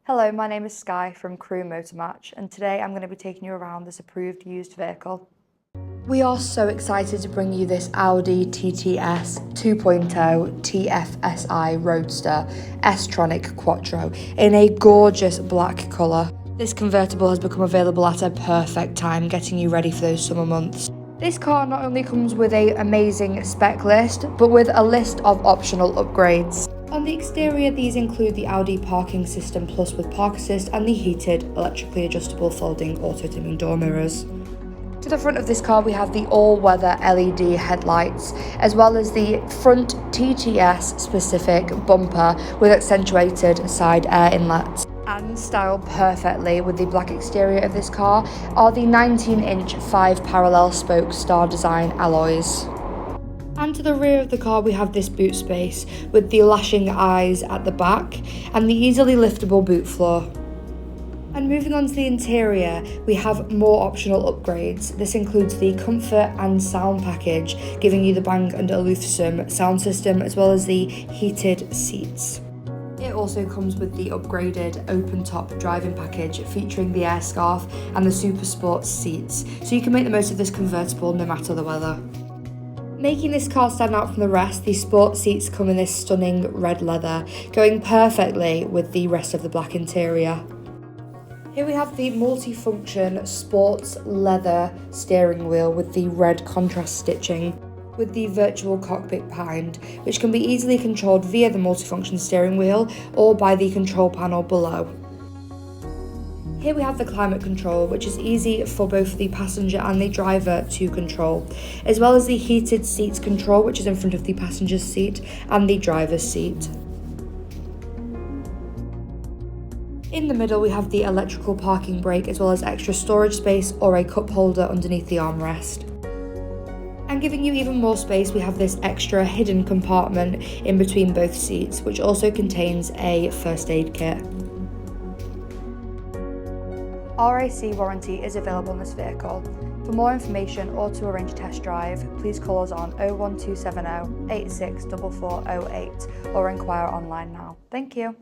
Hello, my name is Sky from Crewe Motor Match, and today I'm going to be taking you around this approved used vehicle. We are so excited to bring you this Audi TTS 2.0 TFSI Roadster Tronic Quattro in a gorgeous black colour. This convertible has become available at a perfect time, getting you ready for those summer months. This car not only comes with an amazing spec list, but with a list of optional upgrades. On the exterior, these include the Audi Parking System Plus with Park Assist and the heated, electrically adjustable folding auto-dimming door mirrors. To the front of this car, we have the all-weather LED headlights, as well as the front TTS-specific bumper with accentuated side air inlets. And styled perfectly with the black exterior of this car are the 19-inch 5 parallel spoke star design alloys. And to the rear of the car we have this boot space with the lashing eyes at the back and the easily liftable boot floor. And moving on to the interior, we have more optional upgrades. This includes the comfort and sound package, giving you the Bang & Olufsen sound system as well as the heated seats. It also comes with the upgraded open-top driving package featuring the air scarf and the Super Sports seats, so you can make the most of this convertible no matter the weather. Making this car stand out from the rest, the sport seats come in this stunning red leather, going perfectly with the rest of the black interior. Here we have the multi-function sports leather steering wheel with the red contrast stitching, with the virtual cockpit behind, which can be easily controlled via the multifunction steering wheel or by the control panel below. Here we have the climate control, which is easy for both the passenger and the driver to control, as well as the heated seats control, which is in front of the passenger's seat and the driver's seat. In the middle we have the electrical parking brake, as well as extra storage space or a cup holder underneath the armrest. And giving you even more space, we have this extra hidden compartment in between both seats, which also contains a first aid kit. RAC warranty is available on this vehicle. For more information or to arrange a test drive, please call us on 01270 864408 or inquire online now. Thank you.